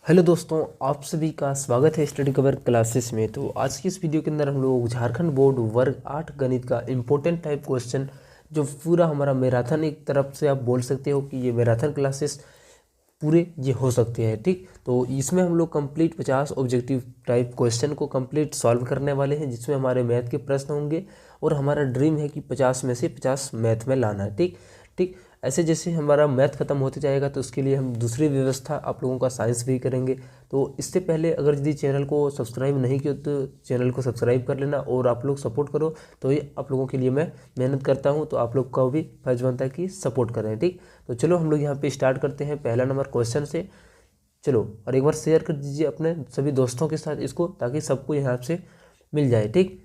Hello दोस्तों, आप सभी का स्वागत है स्टडी कवर क्लासेस में। तो आज की इस वीडियो के अंदर हम लोग झारखंड बोर्ड वर्ग 8 गणित का इम्पोर्टेंट टाइप क्वेश्चन जो पूरा हमारा मैराथन, एक तरफ से आप बोल सकते हो कि ये मैराथन क्लासेस पूरे ये हो सकते हैं। ठीक, तो इसमें हम लोग कंप्लीट 50 ऑब्जेक्टिव टाइप क्वेश्चन को कंप्लीट सॉल्व करने वाले हैं, जिसमें हमारे मैथ के प्रश्न होंगे और हमारा ड्रीम है कि 50 में से 50 मैथ में लाना है। ठीक ठीक, ऐसे जैसे हमारा मैथ खत्म होते जाएगा तो उसके लिए हम दूसरी व्यवस्था आप लोगों का साइंस भी करेंगे। तो इससे पहले अगर यदि चैनल को सब्सक्राइब नहीं किया तो चैनल को सब्सक्राइब कर लेना और आप लोग सपोर्ट करो, तो ये आप लोगों के लिए मैं मेहनत करता हूँ, तो आप लोग का भी फर्ज बनता है कि सपोर्ट करें। ठीक, तो चलो हम लोग यहाँ पे स्टार्ट करते हैं पहला नंबर क्वेश्चन से। चलो, और एक बार शेयर कर दीजिए अपने सभी दोस्तों के साथ इसको, ताकि सबको यहाँ से मिल जाए। ठीक,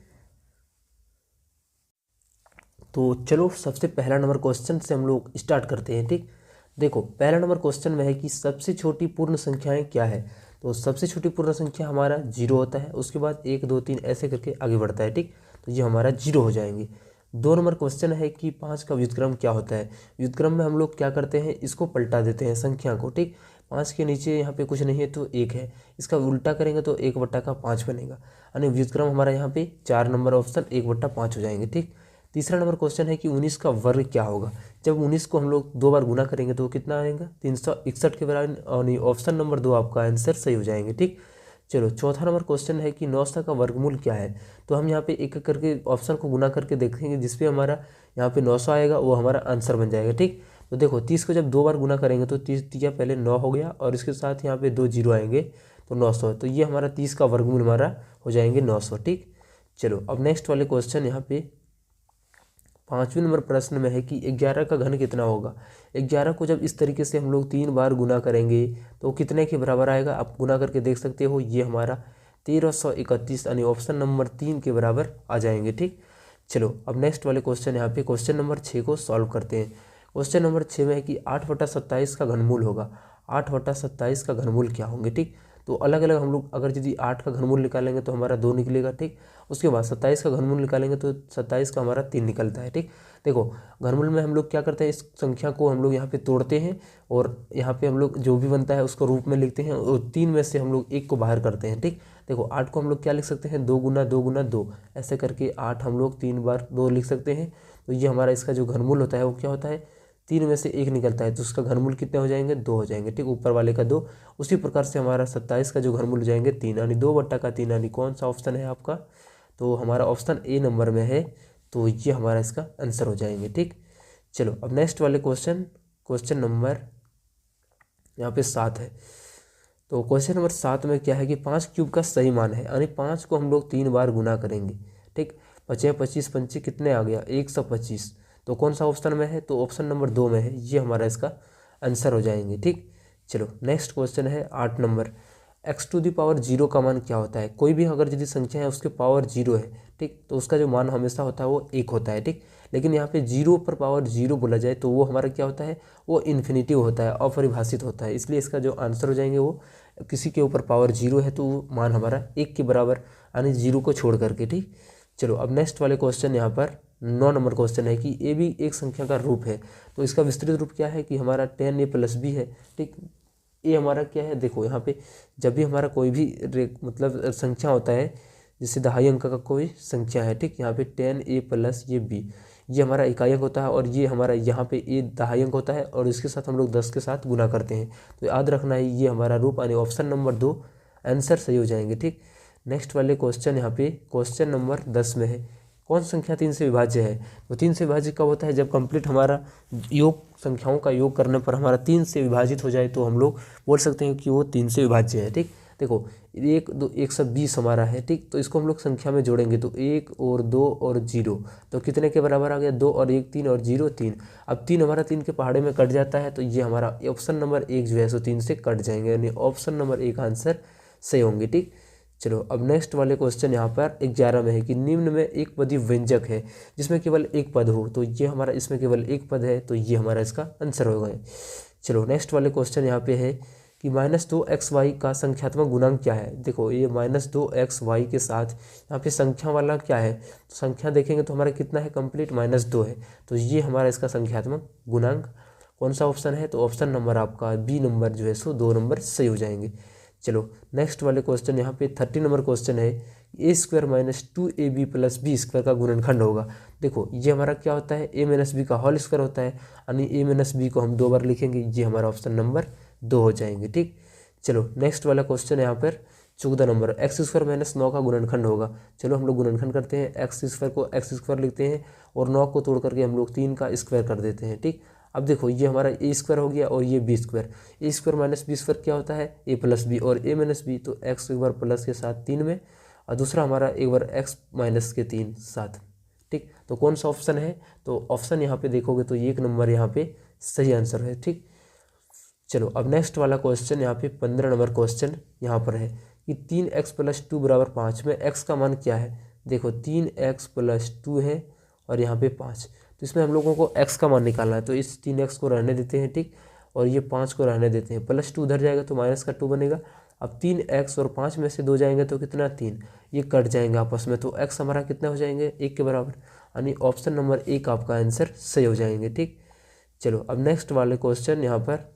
तो चलो सबसे पहला नंबर क्वेश्चन से हम लोग स्टार्ट करते हैं। ठीक, देखो पहला नंबर क्वेश्चन में है कि सबसे छोटी पूर्ण संख्याएं क्या है। तो सबसे छोटी पूर्ण संख्या हमारा जीरो होता है, उसके बाद 1 2 3 ऐसे करके आगे बढ़ता है। ठीक, तो ये हमारा जीरो हो जाएंगे। 2 नंबर क्वेश्चन है कि 5 का व्युत्क्रम क्या होता है। व्युत्क्रम में हम लोग क्या करते हैं, इसको पलटा देते हैं संख्या को। ठीक, 5 के नीचे यहाँ पे कुछ नहीं है तो 1 है, इसका उल्टा करेंगे तो 1/5 बनेगा, यानी व्युत्क्रम हमारा यहाँ पे 4 नंबर ऑप्शन 1/5 हो जाएंगे। ठीक, तीसरा नंबर क्वेश्चन है कि 19 का वर्ग क्या होगा। जब 19 को हम लोग 2 बार गुना करेंगे तो कितना आएगा, 361 के बराबर, और ऑप्शन नंबर 2 आपका आंसर सही हो जाएंगे। ठीक, चलो चौथा नंबर क्वेश्चन है कि 900 का वर्गमूल क्या है। तो हम यहाँ पे एक एक करके ऑप्शन को गुना करके देखेंगे, जिसपे हमारा यहाँ पे 900 आएगा वो हमारा आंसर बन जाएगा। ठीक, तो देखो 30 को जब 2 बार गुना करेंगे तो 30 तिया पहले 9 हो गया और इसके साथ यहाँ पे 2 जीरो आएंगे तो 900, तो ये हमारा 30 का वर्गमूल हमारा हो जाएंगे 900। ठीक, चलो अब नेक्स्ट वाले क्वेश्चन यहाँ पे 5वें नंबर प्रश्न में है कि 11 का घन कितना होगा। 11 को जब इस तरीके से हम लोग 3 बार गुना करेंगे तो कितने के बराबर आएगा, आप गुना करके देख सकते हो। ये हमारा 1331 यानी ऑप्शन नंबर 3 के बराबर आ जाएंगे। ठीक, चलो अब नेक्स्ट वाले क्वेश्चन यहाँ पे क्वेश्चन नंबर 6 को सॉल्व करते हैं। क्वेश्चन नंबर 6 में है कि 8/27 का घनमूल होगा। 8/27 का घनमूल क्या होंगे। ठीक, तो अलग अलग हम लोग अगर यदि 8 का घनमूल निकालेंगे तो हमारा 2 निकलेगा। ठीक, उसके बाद 27 का घनमूल निकालेंगे तो 27 का हमारा 3 निकलता है। ठीक, देखो घनमूल में हम लोग क्या करते हैं, इस संख्या को हम लोग यहाँ पे तोड़ते हैं और यहाँ पे हम लोग जो भी बनता है उसको रूप में लिखते हैं और 3 में से हम लोग 1 को बाहर करते हैं। ठीक, देखो 8 को हम लोग क्या लिख सकते हैं, 2 गुना 2 गुना 2, ऐसे करके 8 हम लोग 3 बार 2 लिख सकते हैं। तो ये हमारा इसका जो घनमूल होता है वो क्या होता है, 3 में से 1 निकलता है तो उसका घनमूल कितने हो जाएंगे, 2 हो जाएंगे। ठीक, ऊपर वाले का 2। उसी प्रकार से हमारा 27 का जो घनमूल हो जाएंगे 3, यानी 2/3, यानी कौन सा ऑप्शन है आपका, तो हमारा ऑप्शन ए नंबर में है, तो ये हमारा इसका आंसर हो जाएंगे। ठीक, चलो अब नेक्स्ट वाले क्वेश्चन नंबर यहाँ पे 7 है। तो क्वेश्चन नंबर 7 में क्या है कि 5 क्यूब का सही मान है, यानी 5 को हम लोग 3 बार गुना करेंगे। ठीक, 5 25 पंचे कितने आ गया, 125, तो कौन सा ऑप्शन में है, तो ऑप्शन नंबर 2 में है, ये हमारा इसका आंसर हो जाएंगे। ठीक, चलो नेक्स्ट क्वेश्चन है 8 नंबर, x⁻0 का मान क्या होता है। कोई भी अगर यदि संख्या है उसके पावर 0 है, ठीक, तो उसका जो मान हमेशा होता है वो 1 होता है। ठीक, लेकिन यहाँ पे 0 पर पावर 0 बोला जाए तो वो हमारा क्या होता है, वो इन्फिनिटिव होता है, अपरिभाषित होता है, इसलिए इसका जो आंसर हो जाएंगे वो किसी के ऊपर पावर 0 है तो वो मान हमारा 1 के बराबर, यानी 0 को छोड़ करके। ठीक, चलो अब नेक्स्ट वाले क्वेश्चन यहाँ पर 9 नंबर क्वेश्चन है कि ए भी एक संख्या का रूप है। तो इसका विस्तृत रूप क्या है कि हमारा 10a + b है। ठीक, ये हमारा क्या है, देखो यहाँ पे जब भी हमारा कोई भी मतलब संख्या होता है, जैसे दहाई अंक का कोई संख्या है, ठीक, यहाँ पे 10a + ये b, ये हमारा इकाई अंक होता है और ये हमारा यहाँ पे ए दहाई अंक होता है और इसके साथ हम लोग 10 के साथ गुना करते हैं। तो याद रखना है ये हमारा रूप, यानी ऑप्शन नंबर 2 आंसर सही हो जाएंगे। ठीक, नेक्स्ट वाले क्वेश्चन यहाँ पे क्वेश्चन नंबर 10 में है, कौन संख्या 3 से विभाज्य है। तो 3 से विभाज्य कब होता है, जब कंप्लीट हमारा योग संख्याओं का योग करने पर हमारा 3 से विभाजित हो जाए तो हम लोग बोल सकते हैं कि वो 3 से विभाज्य है। ठीक, देखो 1 2 120 हमारा है। ठीक, तो इसको हम लोग संख्या में जोड़ेंगे तो 1 और 2 और 0, तो कितने के बराबर आ गया, 2 और 1 3 और 0 3। अब 3 हमारा 3 के पहाड़े में कट जाता है तो ये हमारा ऑप्शन नंबर 1 जो है सो 3 से कट जाएंगे, यानी ऑप्शन नंबर 1 आंसर सही होंगे। ठीक, चलो अब नेक्स्ट वाले क्वेश्चन यहाँ पर 11 में है कि निम्न में एक पदी व्यंजक है जिसमें केवल एक पद हो। तो ये हमारा इसमें केवल एक पद है, तो ये हमारा इसका आंसर हो गए। चलो नेक्स्ट वाले क्वेश्चन यहाँ पे है कि -2xy का संख्यात्मक गुणांक क्या है। देखो ये -2xy के साथ यहाँ पे संख्या वाला क्या है, तो संख्या देखेंगे तो हमारा कितना है, कंप्लीट -2 है, तो ये हमारा इसका संख्यात्मक गुणांक कौन सा ऑप्शन है, तो ऑप्शन नंबर आपका बी नंबर जो है सो 2 नंबर सही हो जाएंगे। चलो नेक्स्ट वाले क्वेश्चन यहाँ पे 30 नंबर क्वेश्चन है, A square minus 2ab plus B square का गुणनखंड होगा। देखो ये हमारा क्या होता है, ए माइनस बी का होल स्क्वायर होता है, यानी ए माइनस बी को हम 2 बार लिखेंगे, ये हमारा ऑप्शन नंबर 2 हो जाएंगे। ठीक, चलो नेक्स्ट वाला क्वेश्चन यहाँ पर 14 नंबर, एक्स स्क्वायर माइनस 9 का गुणनखंड होगा। चलो हम लोग गुणनखंड करते हैं, एक्स स्क्वायर को एक्स स्क्वायर लिखते हैं और 9 को तोड़ करके हम लोग 3 का स्क्वायर कर देते हैं। ठीक, अब देखो ये हमारा ए स्क्वायर हो गया और ये बी स्क्वायर, ए स्क्वायर माइनस बी स्क्वायर क्या होता है, ए प्लस बी, और ए माइनस बी तो एक्स एक बार प्लस के साथ 3 में, और दूसरा हमारा एक बार एक्स माइनस के 3 साथ। ठीक, तो कौन सा ऑप्शन है, तो ऑप्शन यहाँ पे देखोगे तो 1 नंबर यहाँ पे सही आंसर है। ठीक, चलो अब नेक्स्ट वाला क्वेश्चन यहाँ पे 15 नंबर क्वेश्चन यहाँ पर है कि 3x प्लस 2 बराबर 5 में x का मान क्या है। देखो 3x प्लस 2 है और यहाँ पे 5, तो इसमें हम लोगों को x का मान निकालना है, तो इस 3x को रहने देते हैं। ठीक, और ये 5 को रहने देते हैं, प्लस 2 उधर जाएगा तो माइनस का 2 बनेगा। अब 3x और 5 में से 2 जाएंगे तो कितना 3, ये कट जाएंगे आपस में, तो x हमारा कितना हो जाएंगे 1 के बराबर, यानी ऑप्शन नंबर 1 आपका आंसर सही हो जाएंगे। ठीक, चलो अब नेक्स्ट वाले क्वेश्चन यहाँ पर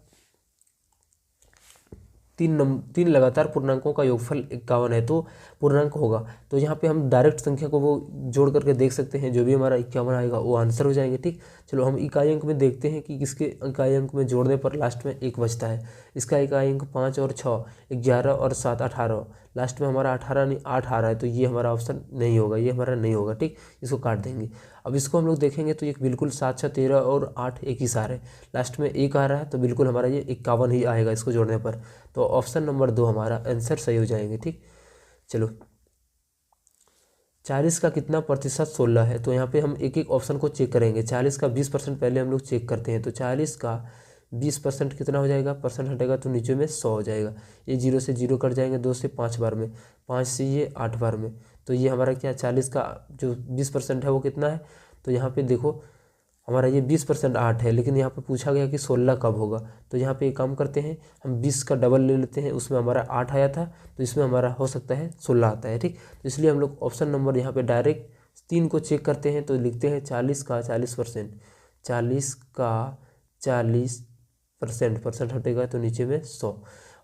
3 लगातार पूर्णांकों का योगफल 51 है तो पूर्णांक होगा। तो यहाँ पे हम डायरेक्ट संख्या को वो जोड़ करके देख सकते हैं, जो भी हमारा 51 आएगा वो आंसर हो जाएंगे। ठीक, चलो हम इकाई अंक में देखते हैं कि किसके इकाई अंक में जोड़ने पर लास्ट में 1 बचता है। इसका इकाई अंक 5 और 6, 11 और 7 18, लास्ट में हमारा 18 नहीं 8 आ रहा है, तो ये हमारा ऑप्शन नहीं होगा, ये हमारा नहीं होगा। ठीक, इसको काट देंगे। अब इसको हम लोग देखेंगे तो ये बिल्कुल 7 6 13 और 8 एक ही सारे, लास्ट में 1 आ रहा है, तो बिल्कुल हमारा ये 51 ही आएगा इसको जोड़ने पर, तो ऑप्शन नंबर 2 हमारा आंसर सही हो जाएंगे। ठीक, चलो 40 का कितना प्रतिशत 16 है, तो यहाँ पे हम एक एक ऑप्शन को चेक करेंगे। 40 का 20% पहले हम लोग चेक करते हैं, तो 40 का 20% कितना हो जाएगा, परसेंट हटेगा तो नीचे में 100 हो जाएगा। ये 0 से 0 कट जाएंगे, 2 से 5 बार में, 5 से ये 8 बार में, तो ये हमारा क्या 40 का जो 20% है वो कितना है, तो यहाँ पे देखो हमारा ये 20% 8 है, लेकिन यहाँ पे पूछा गया कि 16 कब होगा, तो यहाँ पे एक काम करते हैं हम 20 का डबल ले लेते हैं, उसमें हमारा 8 आया था तो इसमें हमारा हो सकता है 16 आता है। ठीक, तो इसलिए हम लोग ऑप्शन नंबर यहाँ पे डायरेक्ट 3 को चेक करते हैं, तो लिखते हैं 40 का 40%, 40 का 40%, परसेंट हटेगा तो नीचे में 100,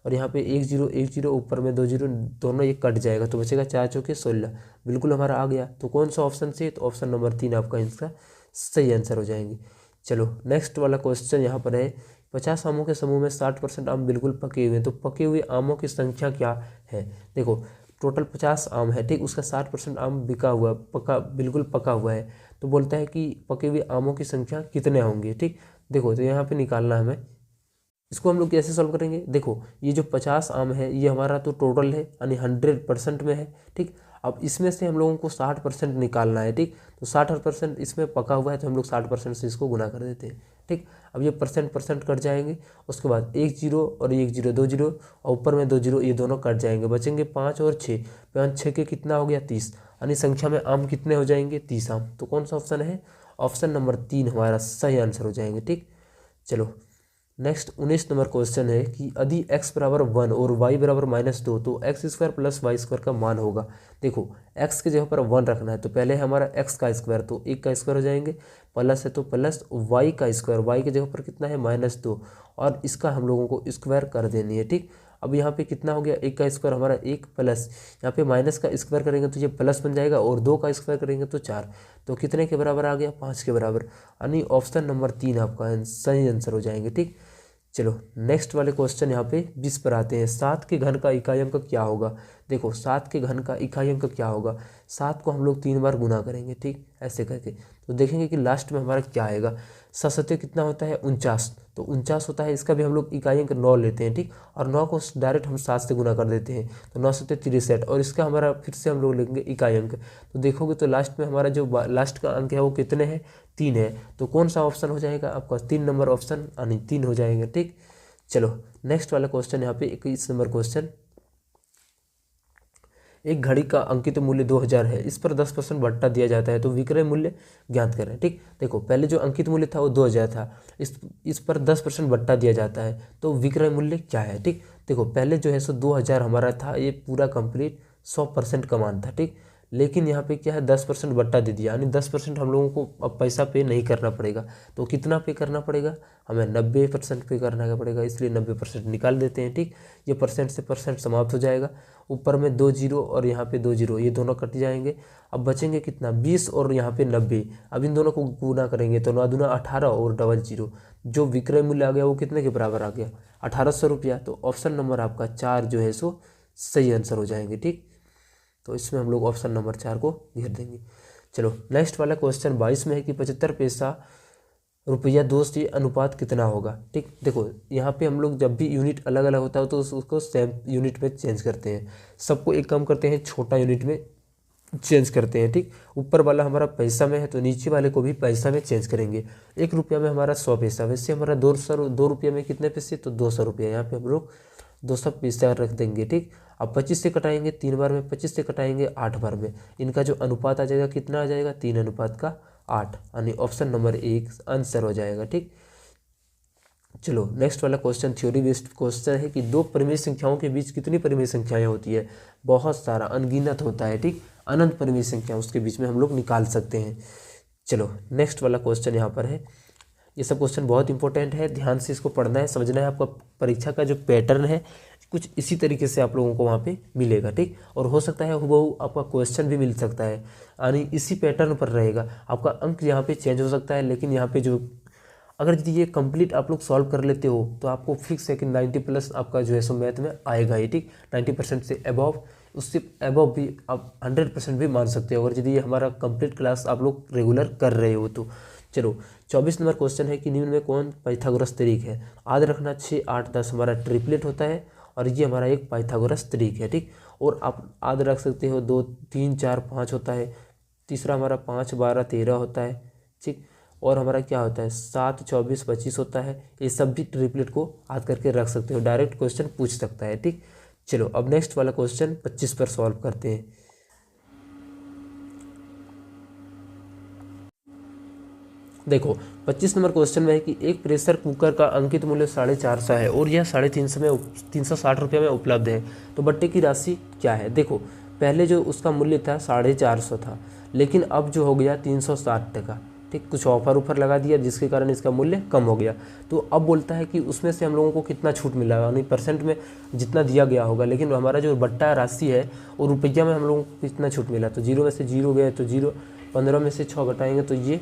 और यहाँ पे 1 0 1 0 ऊपर में 2 0, दोनों ये कट जाएगा तो बचेगा 4 चौके 16, बिल्कुल हमारा आ गया। तो कौन सा ऑप्शन से, तो ऑप्शन नंबर 3 आपका इसका सही आंसर हो जाएंगे। चलो नेक्स्ट वाला क्वेश्चन यहाँ पर है, 50 आमों के समूह में 60% आम बिल्कुल पके हुए हैं, तो पके हुए आमों की संख्या क्या है। देखो टोटल 50 आम है, ठीक, उसका 60% आम बिका हुआ पका बिल्कुल पका हुआ है, तो बोलता है कि पके हुए आमों की संख्या कितने होंगे। ठीक, देखो तो यहाँ पे निकालना है हमें, इसको हम लोग कैसे सॉल्व करेंगे। देखो ये जो 50 आम है ये हमारा तो टोटल है, यानी 100% में है। ठीक, अब इसमें से हम लोगों को 60% निकालना है। ठीक, तो 60% इसमें पका हुआ है, तो हम लोग 60% से इसको गुना कर देते हैं। ठीक, अब ये परसेंट कट जाएंगे, उसके बाद 1 0 और 1 0 2 0 और ऊपर में 2 0, ये दोनों कट जाएंगे, बचेंगे 5 और 6, 5 6 के कितना हो गया 30, यानी संख्या में आम कितने हो जाएंगे 30 आम। तो कौन सा ऑप्शन है, ऑप्शन नंबर 3 हमारा सही आंसर हो जाएंगे। ठीक, चलो नेक्स्ट 19 नंबर क्वेश्चन है कि यदि x बराबर 1 और y बराबर -2 तो x square plus y square का मान होगा। देखो x की जगह पर 1 रखना है, तो पहले हमारा x का स्क्वायर, तो 1 का स्क्वायर हो जाएंगे, प्लस है तो प्लस y का स्क्वायर, y की जगह पर कितना है -2, और इसका हम लोगों को स्क्वायर कर देनी है। ठीक, अब यहाँ पे कितना हो गया, 1 का स्क्वायर हमारा 1 प्लस यहाँ पे माइनस का स्क्वायर करेंगे तो ये प्लस बन जाएगा, और 2 का स्क्वायर करेंगे तो 4, तो कितने के बराबर आ गया 5 के बराबर, यानी ऑप्शन नंबर 3 आपका सही आंसर हो जाएंगे। ठीक, चलो नेक्स्ट वाले क्वेश्चन यहाँ पे 20 पर आते हैं। 7 के घन का इकाई अंक क्या होगा। देखो 7 के घन का इकाई अंक क्या होगा, 7 को हम लोग 3 बार गुना करेंगे। ठीक, ऐसे करके तो देखेंगे कि लास्ट में हमारा क्या आएगा। 7 कितना होता है 49, तो 49 होता है, इसका भी हम लोग इकाई अंक 9 लेते हैं। ठीक, और 9 को डायरेक्ट हम 7 से गुना कर देते हैं, तो 9 7 63, और इसका हमारा फिर से हम लोग लेंगे इकाई अंक, तो देखोगे तो लास्ट में हमारा जो लास्ट का अंक है वो कितने हैं 3 है, तो कौन सा ऑप्शन हो जाएगा आपका 3 नंबर ऑप्शन, यानी 3 हो जाएंगे। ठीक, चलो नेक्स्ट वाला क्वेश्चन यहाँ पे 21 नंबर क्वेश्चन, एक घड़ी का अंकित मूल्य 2000 है, इस पर 10% भट्टा दिया जाता है, तो विक्रय मूल्य ज्ञात करें। ठीक, देखो पहले जो अंकित मूल्य था वो 2000 था, इस पर 10% भट्टा दिया जाता है, तो विक्रय मूल्य क्या है। ठीक, देखो पहले जो है सो 2000 हमारा था, ये पूरा कंप्लीट 100% का मान था। ठीक, लेकिन यहाँ पे क्या है 10% बट्टा दे दिया, यानी 10% हम लोगों को अब पैसा पे नहीं करना पड़ेगा। तो कितना पे करना पड़ेगा, हमें 90% पे करना पड़ेगा, इसलिए 90% निकाल देते हैं। ठीक, ये परसेंट से परसेंट समाप्त हो जाएगा, ऊपर में 2 जीरो और यहाँ पे 2 जीरो, ये दोनों कट जाएंगे। अब बचेंगे कितना 20 और यहाँ पे 90। अब इन दोनों को गुना करेंगे तो 9 दूना 18 और डबल जीरो, जो विक्रय मूल्य आ गया वो कितने के बराबर आ गया, 1800 रुपया। तो ऑप्शन नंबर आपका 4 जो है सो सही आंसर हो जाएंगे। ठीक, तो इसमें हम लोग ऑप्शन नंबर 4 को घेर देंगे। चलो नेक्स्ट वाला क्वेश्चन 22 में है कि 75 पैसा रुपया 2 से अनुपात कितना होगा। ठीक, देखो यहाँ पे हम लोग जब भी यूनिट अलग अलग होता है तो उसको सेम यूनिट में चेंज करते हैं, सबको एक काम करते हैं छोटा यूनिट में चेंज करते हैं। ठीक, ऊपर वाला हमारा पैसा में है तो नीचे वाले को भी पैसा में चेंज करेंगे। 1 रुपया में हमारा 100 पैसा, वैसे हमारा 2 रुपया में कितने पैसे, तो 200 रुपया, यहाँ पे हम लोग 200 पैसा रख देंगे। ठीक, अब 25 से कटाएंगे 3 बार में, 25 से कटाएंगे 8 बार में, इनका जो अनुपात आ जाएगा कितना आ जाएगा, 3:8, यानी ऑप्शन नंबर 1 आंसर हो जाएगा। ठीक, चलो नेक्स्ट वाला क्वेश्चन थ्योरी बेस्ड क्वेश्चन है कि 2 परिमेय संख्याओं के बीच कितनी परिमेय संख्याएं होती है, बहुत सारा अनगिनत होता है। ठीक, अनंत परिमेय संख्या उसके बीच में हम लोग निकाल सकते हैं। चलो नेक्स्ट वाला क्वेश्चन यहाँ पर है, ये सब क्वेश्चन बहुत इंपॉर्टेंट है, ध्यान से इसको पढ़ना है, समझना है। आपका परीक्षा का जो पैटर्न है कुछ इसी तरीके से आप लोगों को वहाँ पे मिलेगा। ठीक, और हो सकता है हुबहू आपका क्वेश्चन भी मिल सकता है, यानी इसी पैटर्न पर रहेगा। आपका अंक यहाँ पे चेंज हो सकता है, लेकिन यहाँ पे जो अगर यदि ये कंप्लीट आप लोग सॉल्व कर लेते हो तो आपको फिक्स है कि 90+ आपका जो है सो मैथ में आएगा ही। ठीक, 90% से अबव, उससे अबव भी आप 100% भी मान सकते हो अगर यदि ये हमारा कंप्लीट क्लास आप लोग रेगुलर कर रहे हो तो। चलो 24 नंबर क्वेश्चन है कि निम्न में कौन पाइथागोरस तरीक है। याद रखना 6, 8, 10 हमारा ट्रिपलेट होता है और ये हमारा एक पाइथागोरस तरीक है। ठीक, और आप याद रख सकते हो 2, 3, 4, 5 होता है, तीसरा हमारा 5, 12, 13 होता है। ठीक, और हमारा क्या होता है 7, 24, 25 होता है। ये सब भी ट्रिपलेट को याद करके रख सकते हो, डायरेक्ट क्वेश्चन पूछ सकता है। ठीक, चलो अब नेक्स्ट वाला क्वेश्चन 25 पर सॉल्व करते हैं। देखो 25 नंबर क्वेश्चन में है कि एक प्रेशर कुकर का अंकित मूल्य 450 है और यह 360 रुपये में उपलब्ध है, तो बट्टे की राशि क्या है। देखो पहले जो उसका मूल्य था 450 था, लेकिन अब जो हो गया 360 टका। ठीक, कुछ ऑफर लगा दिया जिसके कारण इसका मूल्य कम हो गया। तो अब बोलता है कि उसमें से हम लोगों को कितना छूट मिला, यानी परसेंट में जितना दिया गया होगा, लेकिन हमारा जो बट्टा राशि है और रुपया में हम लोगों को कितना छूट मिला। तो 0 में से 0 गए तो 0, 15 में से 6 घटाएंगे तो ये,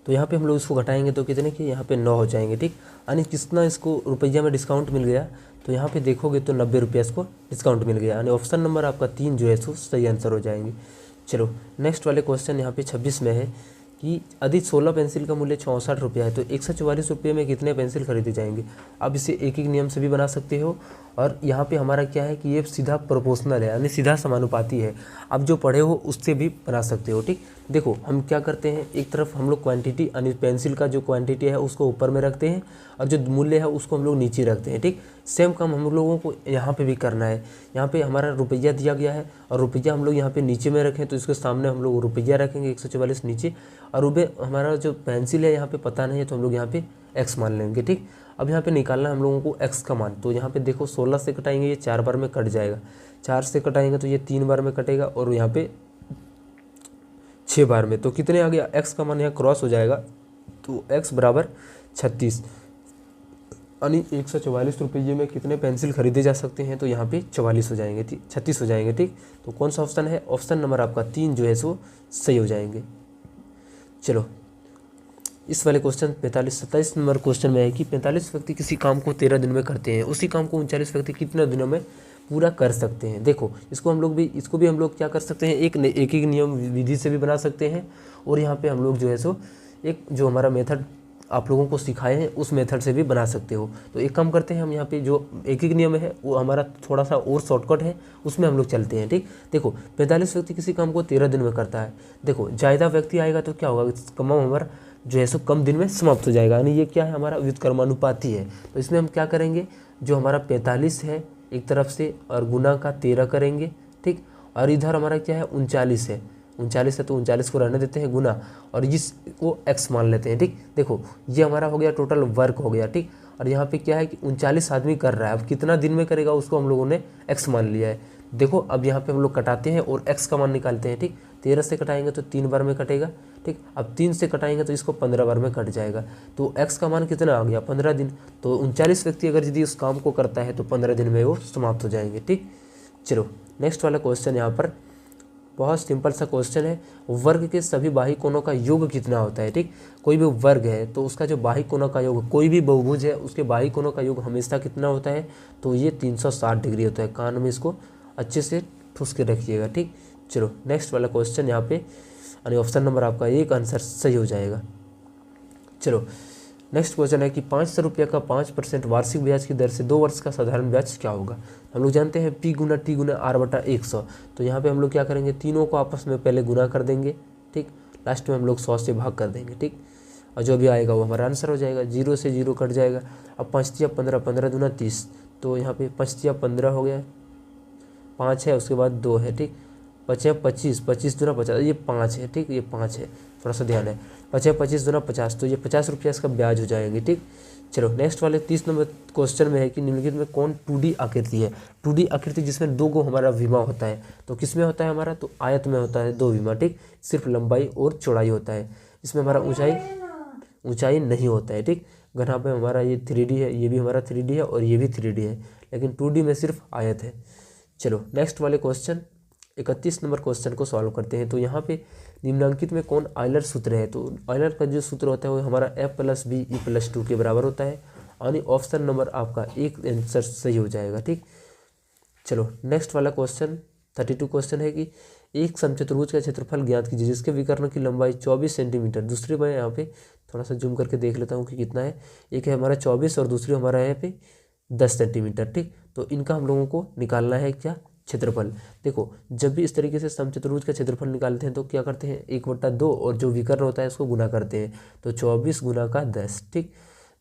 तो यहाँ पे हम लोग इसको घटाएंगे तो कितने के, यहाँ पे 9 हो जाएंगे। ठीक, यानी कितना इसको रुपया में डिस्काउंट मिल गया, तो यहाँ पे देखोगे तो 90 रुपया इसको डिस्काउंट मिल गया, यानी ऑप्शन नंबर आपका 3 जो है सो सही आंसर हो जाएंगे। चलो नेक्स्ट वाले क्वेश्चन यहाँ पे 26 में है कि यदि 16 पेंसिल का मूल्य 64 रुपया है तो 144 रुपये में कितने पेंसिल खरीदे जाएंगे। अब इसे एक एक नियम से भी बना सकते हो, और यहाँ पे हमारा क्या है कि ये सीधा प्रोपोर्शनल है, यानी सीधा समानुपाती है। अब जो पढ़े हो उससे भी बना सकते हो। ठीक, देखो हम क्या करते हैं, एक तरफ हम लोग क्वांटिटी यानी पेंसिल का जो क्वांटिटी है उसको ऊपर में रखते हैं और जो मूल्य है उसको हम लोग नीचे रखते हैं। ठीक, सेम काम हम लोगों को यहाँ पे भी करना है। यहाँ पे हमारा रुपया दिया गया है और रुपया हम लोग यहाँ पे नीचे में रखें तो इसके सामने हम लोग रुपया रखेंगे 144 नीचे, और हमारा जो पेंसिल है यहाँ पे पता नहीं है तो हम लोग यहाँ पे x मान लेंगे। ठीक, अब यहाँ पे निकालना हम लोगों को x का मान, तो यहाँ पे देखो 16 से कटाएंगे ये 4 बार में कट जाएगा, 4 से कटाएंगे तो ये 3 बार में कटेगा, और यहाँ पे 6 बार में, तो कितने आ गया x का मान यहाँ क्रॉस हो जाएगा, तो x बराबर 36, यानी 144 रुपये में कितने पेंसिल खरीदे जा सकते हैं, तो यहाँ पे 44 हो जाएंगे, 36 हो जाएंगे। ठीक, तो कौन सा ऑप्शन है, ऑप्शन नंबर आपका 3 जो है सो सही हो जाएंगे। चलो इस वाले क्वेश्चन 27 नंबर क्वेश्चन में है कि 45 व्यक्ति किसी काम को 13 दिन में करते हैं, उसी काम को 39 व्यक्ति कितने दिनों में पूरा कर सकते हैं। देखो इसको भी हम लोग क्या कर सकते हैं, एक नियम विधि से भी बना सकते हैं, और यहाँ पे हम लोग जो है सो एक जो हमारा मेथड आप लोगों को सिखाए हैं उस मेथड से भी बना सकते हो। तो एक काम करते हैं हम, यहाँ पे जो एक नियम है वो हमारा थोड़ा सा और शॉर्टकट है, उसमें हम लोग चलते हैं। ठीक, देखो 45 व्यक्ति किसी काम को 13 दिन में करता है। देखो ज़्यादा व्यक्ति आएगा तो क्या होगा, काम हमारा जो है सो कम दिन में समाप्त हो जाएगा, यानी ये क्या है हमारा व्युत्क्रमानुपाती है। तो इसमें हम क्या करेंगे, जो हमारा 45 है एक तरफ से और गुना का 13 करेंगे। ठीक, और इधर हमारा क्या है 39 है, 39 है तो 39 को रहने देते हैं गुना, और इसको x मान लेते हैं। ठीक, देखो ये हमारा हो गया टोटल वर्क हो गया। ठीक, और यहाँ पे क्या है कि 39 आदमी कर रहा है, अब कितना दिन में करेगा उसको हम लोगों ने x मान लिया है, देखो अब यहाँ पे हम लोग कटाते हैं और x का मान निकालते हैं। ठीक, 13 से कटाएंगे तो 3 बार में कटेगा। ठीक, अब 3 से कटाएंगे तो इसको 15 बार में कट जाएगा। तो x का मान कितना आ गया, 15 दिन। तो 39 व्यक्ति अगर यदि उस काम को करता है तो 15 दिन में वो समाप्त हो जाएंगे। ठीक, चलो नेक्स्ट वाला क्वेश्चन यहाँ पर बहुत सिंपल सा क्वेश्चन है। वर्ग के सभी बाही कोणों का योग कितना होता है। ठीक, कोई भी वर्ग है तो उसका जो बाही कोणों का योग, कोई भी बहुभुज है उसके बाही कोणों का योग हमेशा कितना होता है, तो ये 360 डिग्री होता है। कान में इसको अच्छे से ठूस के रखिएगा। ठीक, चलो नेक्स्ट वाला क्वेश्चन यहाँ पे, यानी ऑप्शन नंबर आपका 1 आंसर सही हो जाएगा। चलो नेक्स्ट क्वेश्चन है कि 500 रुपये का 5% वार्षिक ब्याज की दर से 2 वर्ष का साधारण ब्याज क्या होगा। हम लोग जानते हैं P गुना T गुना R बटा 100। तो यहाँ पे हम लोग क्या करेंगे, तीनों को आपस में पहले गुना कर देंगे। ठीक, लास्ट में हम लोग 100 से भाग कर देंगे। ठीक, और जो भी आएगा वो हमारा आंसर हो जाएगा। 0 से 0 कट जाएगा। अब 5 तिया 15, 15 दूना 30, तो यहाँ पे 5 तिया 15 हो गया, 5 है उसके बाद 2 है। ठीक, 5 25, 25 दूना 50, ये 5 है। ठीक, ये 5 है, थोड़ा सा ध्यान है। 5 25 दूना 50, तो ये 50 रुपया इसका ब्याज हो जाएंगे। ठीक, चलो नेक्स्ट वाले 30 नंबर क्वेश्चन में है कि निम्नलिखित में कौन 2D आकृति है। 2D आकृति जिसमें 2 गो हमारा विमा होता है, तो किस में होता है हमारा, तो आयत में होता है 2 विमा। ठीक, सिर्फ लंबाई और चौड़ाई होता है, इसमें हमारा ऊंचाई नहीं होता है। ठीक, यहाँ पे हमारा ये 3D है, ये भी हमारा 3D है और ये भी 3D है, लेकिन 2D में सिर्फ आयत है। चलो नेक्स्ट वाले क्वेश्चन 31 नंबर क्वेश्चन को सॉल्व करते हैं। तो यहाँ पे निम्नलिखित में कौन आयलर सूत्र है। तो आयलर का जो सूत्र होता है वो हमारा F+B=2 के बराबर होता है, यानी ऑप्शन नंबर आपका 1 आंसर सही हो जाएगा। ठीक, चलो नेक्स्ट वाला क्वेश्चन 32 क्वेश्चन है कि एक समचतुर्भुज का क्षेत्रफल ज्ञात कीजिए जिसके विकर्ण की लंबाई 24 सेंटीमीटर। दूसरी मैं यहाँ पे थोड़ा सा जूम करके देख लेता हूँ कि कितना है। एक है हमारा 24 और दूसरी हमारा यहाँ पे 10 सेंटीमीटर। ठीक, तो इनका हम लोगों को निकालना है क्या, क्षेत्रफल। देखो जब भी इस तरीके से समचतुर्भुज का क्षेत्रफल निकालते हैं तो क्या करते हैं, 1/2 और जो विकर्ण होता है उसको गुना करते हैं। तो 24 गुना का 10। ठीक,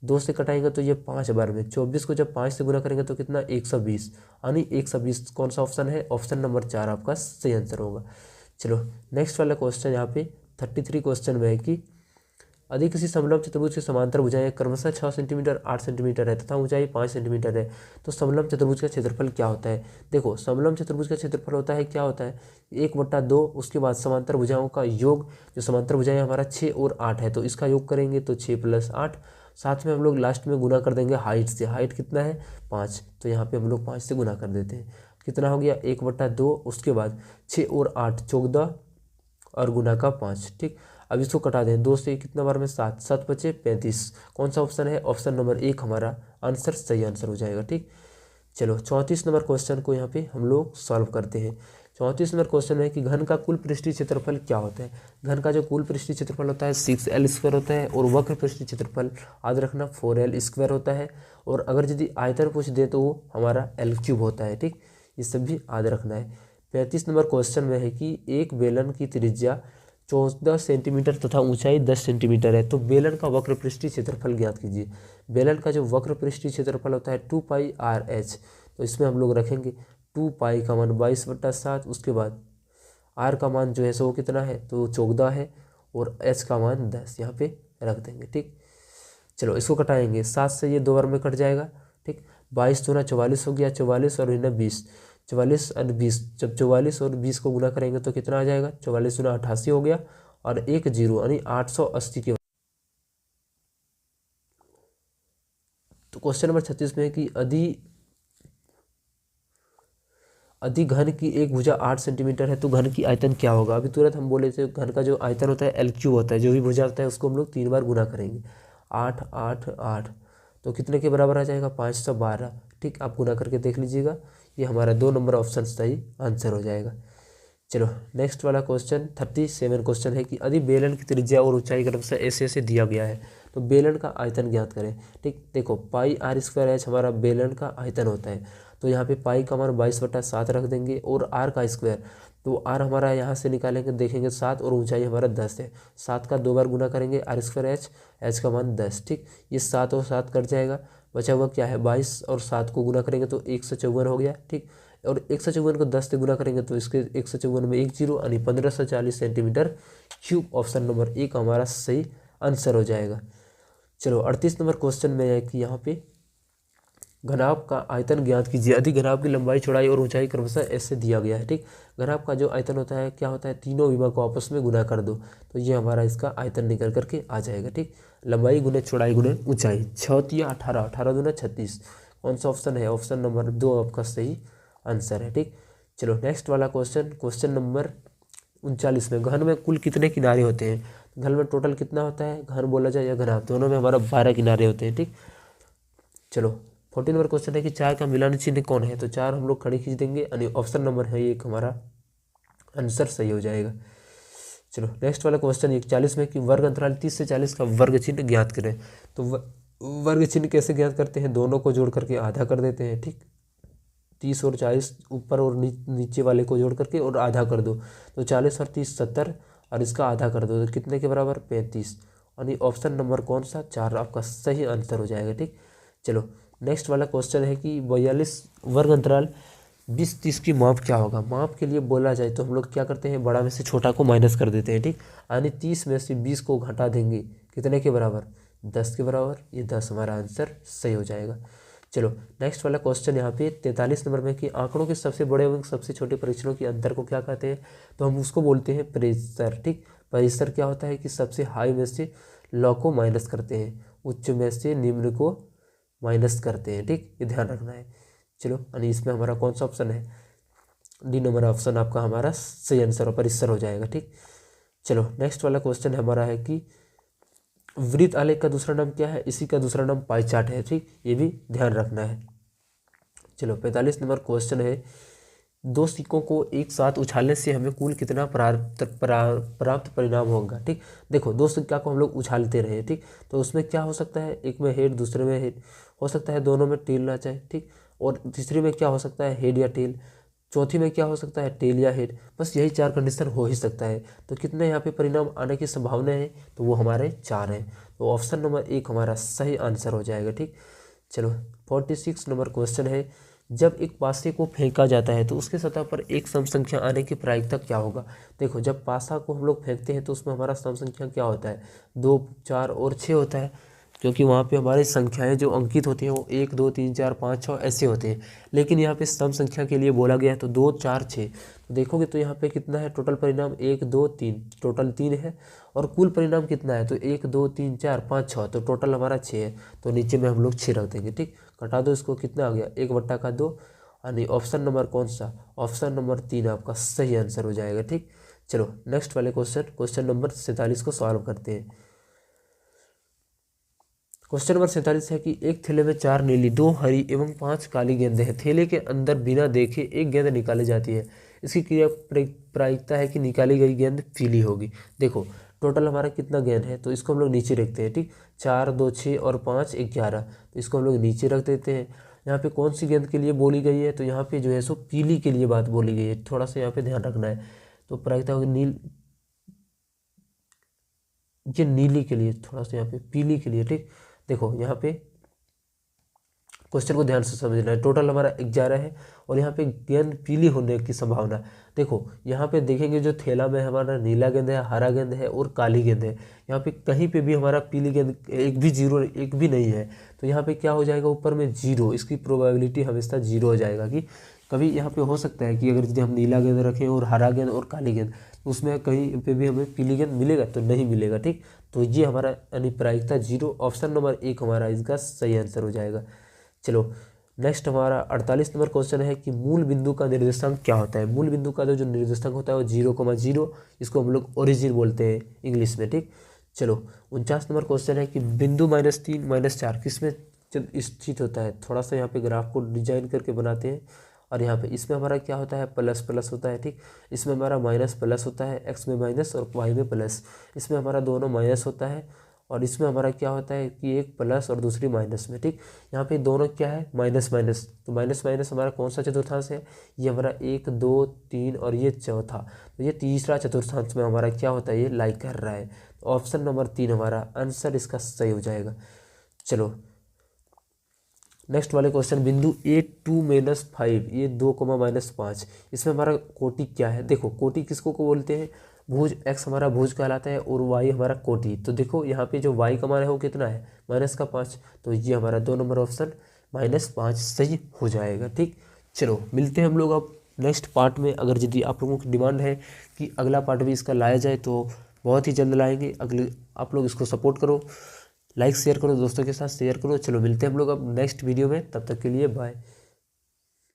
2 से कटाएंगे तो ये 5 बार में, 24 को जब 5 से गुना करेंगे तो कितना, 120, यानी 120 कौन सा ऑप्शन है, ऑप्शन नंबर 4 आपका सही आंसर होगा। चलो नेक्स्ट वाला क्वेश्चन यहाँ पे 33 क्वेश्चन में है कि यदि किसी समलंब चतुर्भुज की समांतर भुजाएं क्रमशः 6 सेंटीमीटर 8 सेंटीमीटर है तथा ऊंचाई 5 सेंटीमीटर है तो समलंब चतुर्भुज का क्षेत्रफल क्या होता है। देखो समलंब चतुर्भुज का क्षेत्रफल होता है, क्या होता है, 1/2, उसके बाद समांतर भुजाओं का योग, जो समांतर भुजाएं हमारा 6 और 8 है तो इसका योग करेंगे तो 6 + 8, साथ में हम लोग लास्ट में गुना कर देंगे हाइट से। हाइट कितना है, 5, तो यहाँ पे हम लोग 5 से गुना कर देते हैं। कितना हो गया, 1/2, उसके बाद 6 और 8 14 और गुना का 5। ठीक, अब इसको कटा दें, 2 से कितना बार में 7, 7 बचे 35, कौन सा ऑप्शन है, ऑप्शन नंबर 1 हमारा आंसर सही आंसर हो जाएगा। ठीक, चलो 34 नंबर क्वेश्चन को यहाँ पे हम लोग सॉल्व करते हैं। 34 नंबर क्वेश्चन है कि घन का कुल पृष्ठीय क्षेत्रफल क्या होता है। घन का जो कुल पृष्ठीय क्षेत्रफल होता है 6L² होता है और वक्र पृष्ठीय क्षेत्रफल याद रखना 4L² होता है, और अगर यदि आयतन पूछ दे तो वो हमारा L³ होता है। ठीक, ये सब भी याद रखना है। 35 नंबर क्वेश्चन में है कि एक बेलन की त्रिज्या 14 सेंटीमीटर तथा ऊंचाई 10 सेंटीमीटर है तो बेलन का वक्र पृष्ठीय क्षेत्रफल ज्ञात कीजिए। बेलन का जो वक्र पृष्ठीय क्षेत्रफल होता है 2πRh, तो इसमें हम लोग रखेंगे 2π का मान 22/7, उसके बाद r का मान जो है सो कितना है, तो 14 है, और h का मान 10 यहाँ पे रख देंगे। ठीक, चलो इसको कटाएंगे, 7 से ये 2 बार में कट जाएगा। ठीक, 22 दूना 44 हो गया, 44 और 20, 44 और 20, जब 44 और 20 को गुना करेंगे तो कितना आ जाएगा, 44 दूना 88 हो गया, और 1 0 यानी 880 के। तो क्वेश्चन नंबर 36 में है कि यदि घन की एक भुजा 8 सेंटीमीटर है तो घन की आयतन क्या होगा। अभी तुरंत हम बोले थे घन का जो आयतन होता है L³ होता है, जो भी भुजा होता है उसको हम लोग 3 बार गुना करेंगे। 8 8 8 तो कितने के बराबर आ जाएगा, 512। ठीक, आप गुना करके देख लीजिएगा, ये हमारा 2 नंबर ऑप्शन सही आंसर हो जाएगा। चलो नेक्स्ट वाला क्वेश्चन 37 क्वेश्चन है कि यदि बेलन की त्रिज्या और ऊंचाई क्रमशः ऐसे ऐसे दिया गया है तो बेलन का आयतन ज्ञात करें। ठीक, देखो πr² हमारा बेलन का आयतन होता है, तो यहाँ पे पाई का मान 22/7 रख देंगे, और r का स्क्वायर, तो r हमारा यहाँ से निकालेंगे, देखेंगे 7 और ऊंचाई हमारा 10 है, 7 का 2 बार गुना करेंगे r² h का मान 10। ठीक, ये 7 और 7 कट जाएगा, बचा हुआ क्या है, 22 और 7 को गुना करेंगे तो 154 हो गया। ठीक, और 154 को 10 से गुना करेंगे तो इसके 154 में 1 0 यानी 1540 सेंटीमीटर क्यूब, ऑप्शन नंबर 1 हमारा सही आंसर हो जाएगा। चलो 38 नंबर क्वेश्चन में है कि यहाँ पे घनाभ का आयतन ज्ञात कीजिए। अधिक घनाभ की लंबाई, चौड़ाई और ऊंचाई क्रमशः ऐसे दिया गया है। ठीक, घनाभ का जो आयतन होता है क्या होता है, तीनों विमा को आपस में गुना कर दो तो ये हमारा इसका आयतन निकल करके आ जाएगा। ठीक, लंबाई गुने चौड़ाई गुने ऊंचाई, 6 या 18, 18 दूना 36। कौन सा ऑप्शन है, ऑप्शन नंबर 2 आपका सही आंसर है। ठीक, चलो नेक्स्ट वाला क्वेश्चन, क्वेश्चन नंबर 39 में घन में कुल कितने किनारे होते हैं। घन में टोटल कितना होता है, घन बोला जाए या घनाभ, दोनों में हमारा 12 किनारे होते हैं। ठीक, चलो 14 नंबर क्वेश्चन है कि 4 का मिलान चिन्ह कौन है, तो 4 हम लोग खड़ी खींच देंगे यानी ऑप्शन नंबर है एक हमारा आंसर सही हो जाएगा। चलो नेक्स्ट वाला क्वेश्चन 41 में कि वर्ग अंतराल 30 से 40 का वर्ग चिन्ह ज्ञात करें। तो वर्ग चिन्ह कैसे ज्ञात करते हैं, दोनों को जोड़ करके आधा कर देते हैं। ठीक, 30 और 40 ऊपर और नीचे वाले को जोड़ करके और आधा कर दो तो 40 और 30 70 और इसका आधा कर दो तो कितने के बराबर 35, यानी ऑप्शन नंबर कौन सा 4 आपका सही आंसर हो जाएगा। ठीक, चलो नेक्स्ट वाला क्वेश्चन है कि 42 वर्ग अंतराल 20-30 की माप क्या होगा। माप के लिए बोला जाए तो हम लोग क्या करते हैं, बड़ा में से छोटा को माइनस कर देते हैं। ठीक, यानी 30 में से 20 को घटा देंगे कितने के बराबर, 10 के बराबर, ये 10 हमारा आंसर सही हो जाएगा। चलो नेक्स्ट वाला क्वेश्चन यहाँ पे 43 नंबर में कि आंकड़ों के सबसे बड़े एवं सबसे छोटे परीक्षणों के अंतर को क्या कहते हैं, तो हम उसको बोलते हैं परिसर। ठीक, परिसर क्या होता है कि सबसे हाई में से लो को माइनस करते हैं, उच्च में से निम्न को माइनस करते हैं। ठीक, ये ध्यान रखना है। चलो यानी इसमें हमारा कौन सा ऑप्शन है, डी नंबर ऑप्शन आपका हमारा सही आंसर और परिसर हो जाएगा। ठीक, चलो नेक्स्ट वाला क्वेश्चन हमारा है कि वृत्त आलेख का दूसरा नाम क्या है, इसी का दूसरा नाम पाई चार्ट है। ठीक, ये भी ध्यान रखना है। चलो 45 नंबर क्वेश्चन है, दो सिक्कों को एक साथ उछालने से हमें कुल कितना प्राप्त परिणाम होगा। ठीक, देखो दो सिक्का को हम लोग उछालते रहे। ठीक, तो उसमें क्या हो सकता है, एक में हेड दूसरे में हेड हो सकता है, दोनों में टेल ना चाहे। ठीक, और तीसरी में क्या हो सकता है, हेड या टेल, चौथी में क्या हो सकता है, टेल या हेड, बस यही 4 कंडीशन हो ही सकता है। तो कितने यहाँ पे परिणाम आने की संभावना है, तो वो हमारे 4 हैं, तो ऑप्शन नंबर 1 हमारा सही आंसर हो जाएगा। ठीक, चलो 46 नंबर क्वेश्चन है, जब एक पासे को फेंका जाता है तो उसके सतह पर एक सम संख्या आने की प्रायिकता क्या होगा। देखो जब पासा को हम लोग फेंकते हैं तो उसमें हमारा सम संख्या क्या होता है, 2 4 और 6 होता है, क्योंकि वहाँ पे हमारी संख्याएं जो अंकित होती हैं वो 1 2 3 4 5 6 ऐसे होते हैं। लेकिन यहाँ पे सम संख्या के लिए बोला गया है तो 2 4 6, तो देखोगे तो यहाँ पे कितना है टोटल परिणाम, 1 2 3, टोटल 3 है, और कुल परिणाम कितना है तो 1 2 3 4 5 6, तो टोटल हमारा 6 है, तो नीचे में हम लोग 6 रख देंगे। ठीक, कटा दो इसको, कितना आ गया 1/2 यानी ऑप्शन नंबर कौन सा, ऑप्शन नंबर 3 आपका सही आंसर हो जाएगा। ठीक, चलो नेक्स्ट वाले क्वेश्चन, क्वेश्चन नंबर 47 को सॉल्व करते हैं। क्वेश्चन नंबर 47 है कि एक थैले में 4 नीली 2 हरी एवं 5 काली गेंदें हैं। थैले के अंदर बिना देखे एक गेंद निकाली जाती है, इसकी क्रिया प्रायिकता है कि निकाली गई गेंद पीली होगी। देखो टोटल हमारा कितना गेंद है तो इसको हम लोग नीचे रखते हैं। ठीक, 4 2 6 और 5 11, तो इसको हम लोग नीचे रख देते हैं। यहाँ पे कौन सी गेंद के लिए बोली गई है, तो यहाँ पे जो है सो पीली के लिए बात बोली गई है, थोड़ा सा यहाँ पे ध्यान रखना है। तो प्रायिकता होगी ये नीली के लिए, थोड़ा सा यहाँ पे पीली के लिए। ठीक, देखो यहाँ पे क्वेश्चन को ध्यान से समझना है, टोटल हमारा 11 है और यहाँ पे गेंद पीली होने की संभावना। देखो यहाँ पे देखेंगे जो थैला में हमारा नीला गेंद है, हरा गेंद है और काली गेंद है, यहाँ पे कहीं पे भी हमारा पीली गेंद एक भी जीरो एक भी नहीं है, तो यहाँ पे क्या हो जाएगा ऊपर में 0, इसकी प्रोबेबिलिटी हमेशा 0 हो जाएगा कि कभी यहाँ पे हो सकता है कि अगर यदि हम नीला गेंद रखें और हरा गेंद और काली गेंद, तो उसमें कहीं पे भी हमें पीली गेंद मिलेगा तो नहीं मिलेगा। ठीक, तो ये हमारा यानी प्रायिकता 0, ऑप्शन नंबर 1 हमारा इसका सही आंसर हो जाएगा। चलो नेक्स्ट हमारा 48 नंबर क्वेश्चन है कि मूल बिंदु का निर्देशांक क्या होता है। मूल बिंदु का जो निर्देशांक होता है वो 0,0, इसको हम लोग ओरिजिन बोलते हैं इंग्लिश में। ठीक, चलो 49 नंबर क्वेश्चन है कि बिंदु -3 -4 किसमें स्थित होता है। थोड़ा सा यहाँ पे ग्राफ को डिजाइन करके बनाते हैं, और यहाँ पे इसमें हमारा क्या होता है प्लस प्लस होता है। ठीक, इसमें हमारा माइनस प्लस होता है, एक्स में माइनस और वाई में प्लस, इसमें हमारा दोनों माइनस होता है, और इसमें हमारा क्या होता है कि एक प्लस और दूसरी माइनस में। ठीक, यहाँ पे दोनों क्या है माइनस माइनस, तो माइनस माइनस हमारा कौन सा चतुर्थांश है, ये हमारा 1 2 3 और ये चौथा, तो ये तीसरा चतुर्थांश में हमारा क्या होता है ये लाइक कर रहा है, तो ऑप्शन नंबर 3 हमारा आंसर इसका सही हो जाएगा। चलो नेक्स्ट वाले क्वेश्चन, बिंदु A2 -5 ये 2, -5, इसमें हमारा कोटि क्या है। देखो कोटि किसको को बोलते हैं, भुज, x हमारा भुज कहलाता है और y हमारा कोटि। तो देखो यहाँ पे जो y का मान है वो कितना है -5, तो ये हमारा 2 नंबर ऑप्शन -5 सही हो जाएगा। ठीक, चलो मिलते हैं हम लोग अब नेक्स्ट पार्ट में। अगर यदि आप लोगों की डिमांड है कि अगला पार्ट भी इसका लाया जाए तो बहुत ही जल्द लाएंगे। अगले आप लोग इसको सपोर्ट करो, लाइक शेयर करो, दोस्तों के साथ शेयर करो। चलो मिलते हैं हम लोग अब नेक्स्ट वीडियो में, तब तक के लिए बाय।